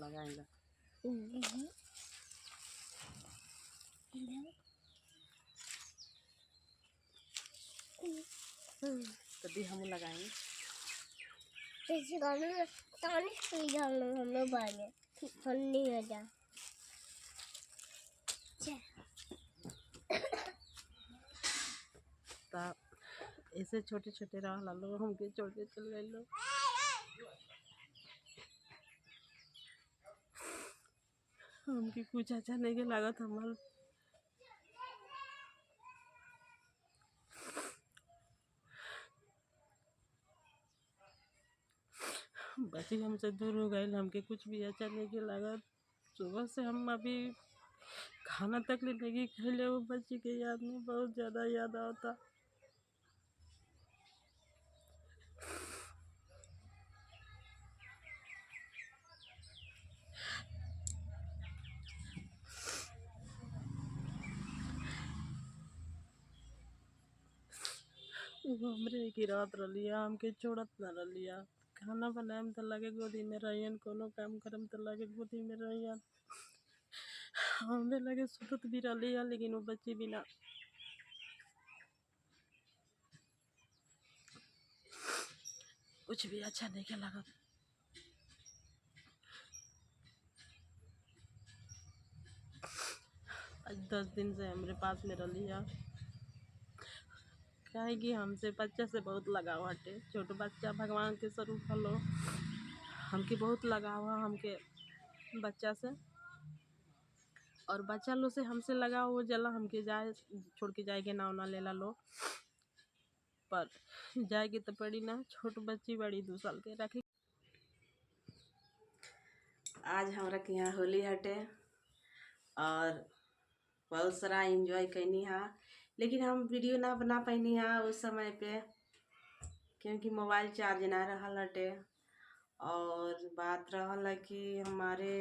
लगाएंगे तभी हम लगाएंगे। हम लोग बाने ठंडी हो जा ऐसे छोटे छोटे रहा लो हमके छोटे चल गए लो। हमके कुछ अच्छा नहीं के लागत हमार बच्ची हमसे दूर हो गए। हमके कुछ भी अच्छा नहीं के लागत। सुबह से हम अभी खाना तक नहीं खैले। वो बच्ची के याद में बहुत ज़्यादा याद आता। वो हमरे की रात रलिया हमके छोड़त न रलिया। खाना बनाएम तो लगे गोदी में रहियन, कोनो काम करम तो लगे गोदी में रहियन। हमें लगे सुतत भी रलिया लेकिन वो बच्ची बिना कुछ भी अच्छा नहीं के लागत। आज 10 दिन से हमारे पास में रलिया। काहे कि हमसे बच्चा से बहुत लगाव हटे। छोटो बच्चा भगवान के स्वरूप हलो। हमके बहुत लगाव है हमके बच्चा से। और बच्चा लो से हमसे लगाव हो जला। हमके जाए छोड़ के जाएगे ना ना लेला लो, पर जाएगी तो पड़ी ना। छोट बच्ची बड़ी 2 साल के रखी। आज हमरा के यहाँ होली हटे और बहुत सारा एंजॉय कैनी हा। लेकिन हम वीडियो ना बना पैनी हा उस समय पे, क्योंकि मोबाइल चार्ज ना रहल हटे। और बात रहल है कि हमारे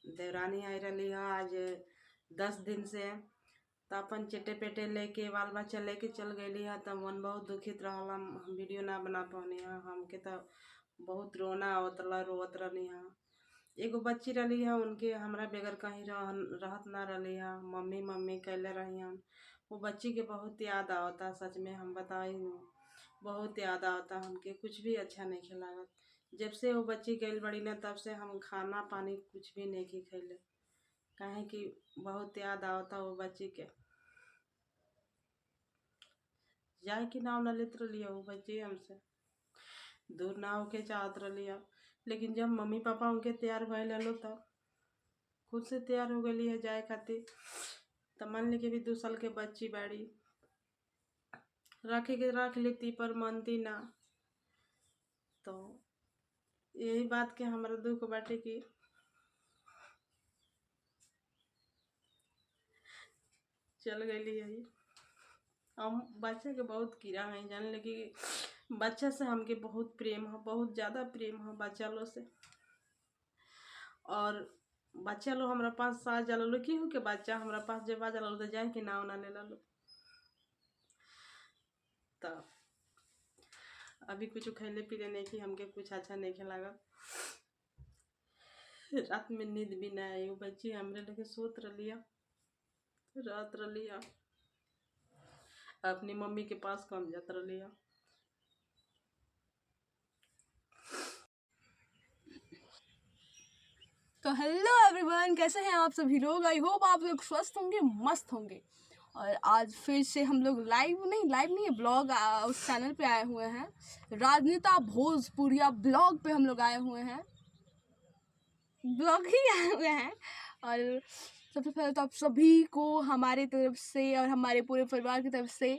देवरानी आई रही है आज 10 दिन से। तो अपन चेटे पेटे लेके बाल बच्चा लेके चल गई है। तब मन बहुत दुखित रहल। हम वीडियो ना बना पानी है। हमके तो बहुत रोना आवतला, रोवत रही है। एगो बच्ची रही है उनके हमरा बगैर कहीं रहत ना रही है। मम्मी मम्मी कैले रही हन। वो बच्ची के बहुत याद आवता। सच में हम बताई हूँ, बहुत याद आवता। हमके कुछ भी अच्छा नहीं खिलागत। जब से वो बच्ची गई बड़ी ना तब से हम खाना पानी कुछ भी नहीं की खैले। काहे कि बहुत याद आवता वो बच्ची के। जाए कि नाव न लेत रही वो बच्ची हमसे दूर ना होके चाहत रही। लेकिन जब मम्मी पापा उनके तैयार भइल हलो तब खुद से तैयार हो गई है जाए खातिर। तब मान ली कि भी 2 साल के बच्ची बाड़ी, रखे के रख लेती पर मानती ना। तो यही बात के हमारा दुख बाटे कि चल गई यही। हम बच्चे के बहुत कीड़ा है जान लगी। बच्चा से हमके बहुत प्रेम है, बहुत ज़्यादा प्रेम है बच्चा लो से। और बच्चा लो हमारा पास आ जाला लो की हो के बच्चा हमारा पास जब आ जाला लो तो जाए कि नाव ना ले लो। तो अभी कुछ खैले पीले नहीं कि हमके कुछ अच्छा नहीं खिलागा। रात में नींद भी ना आई। वो बच्ची हमरे लगे सोत रलिया, रात रलिया, अपनी मम्मी के पास कम जात रलिया। तो हेलो एवरीवन, कैसे हैं आप सभी लोग। आई होप आप लोग स्वस्थ होंगे, मस्त होंगे। और आज फिर से हम लोग लाइव नहीं ब्लॉग उस चैनल पे आए हुए हैं। राजनीता भोजपुरिया ब्लॉग पे हम लोग आए हुए हैं, ब्लॉग ही आए हुए हैं। और सबसे पहले तो आप सभी को हमारे तरफ से और हमारे पूरे परिवार की तरफ से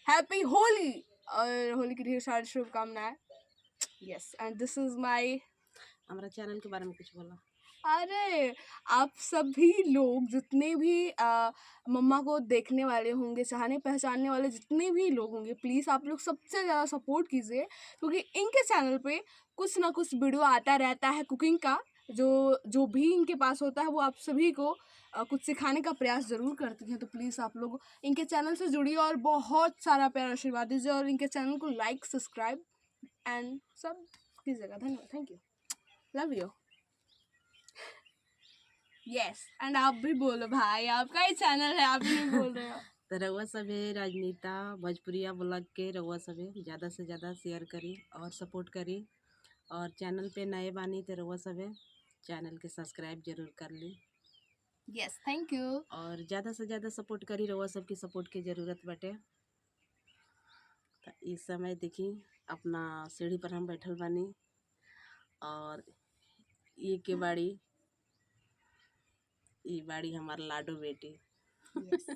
हैप्पी होली और होली की ढेर सारी शुभकामनाएं। Yes, and this is my. हमारा चैनल के बारे में कुछ बोला। अरे आप सभी लोग जितने भी मम्मा को देखने वाले होंगे, चाहने पहचानने वाले जितने भी लोग होंगे, प्लीज़ आप लोग सबसे ज़्यादा सपोर्ट कीजिए। क्योंकि इनके चैनल पे कुछ ना कुछ वीडियो आता रहता है कुकिंग का। जो भी इनके पास होता है वो आप सभी को कुछ सिखाने का प्रयास ज़रूर करती हैं। तो प्लीज़ आप लोग इनके चैनल से जुड़िए और बहुत सारा प्यार आशीर्वाद दीजिए। और इनके चैनल को लाइक, सब्सक्राइब एंड सब कीजिएगा। धन्यवाद, thank you, love you. Yes and आप भी बोलो भाई, आपका ही चैनल है, आप भी नहीं बोल रहे हो। तो रउआ सभे राजनीता भोजपुरिया ब्लॉग के रउआ सभे ज़्यादा से ज़्यादा शेयर करी और सपोर्ट करी, और चैनल पे नए बानी तो रउआ सभे चैनल के सब्सक्राइब जरूर कर ली, यस थैंक यू। और ज़्यादा से ज़्यादा सपोर्ट करी। रउआ सबकी सपोर्ट की ज़रूरत बाटे। तो इस समय देखी अपना सीढ़ी पर हम बैठल बानी, और ये के बाड़ी, ये बाड़ी हमार लाडो बेटी। यस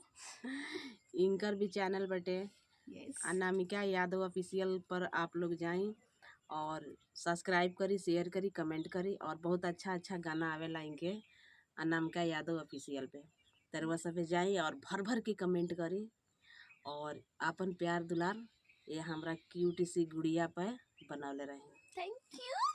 इनकर भी चैनल बटे यस अनामिका यादव ऑफिशियल पर आप लोग जाएं और सब्सक्राइब करी, शेयर करी, कमेंट करी, और बहुत अच्छा अच्छा गाना आवेला इनके अनामिका यादव ऑफिशियल पे। तरवा सभे जाई और भर भर के कमेंट करी, और आपन प्यार दुलार ये हमरा क्यूटी सी गुड़िया पे बनौले रही। Thank you.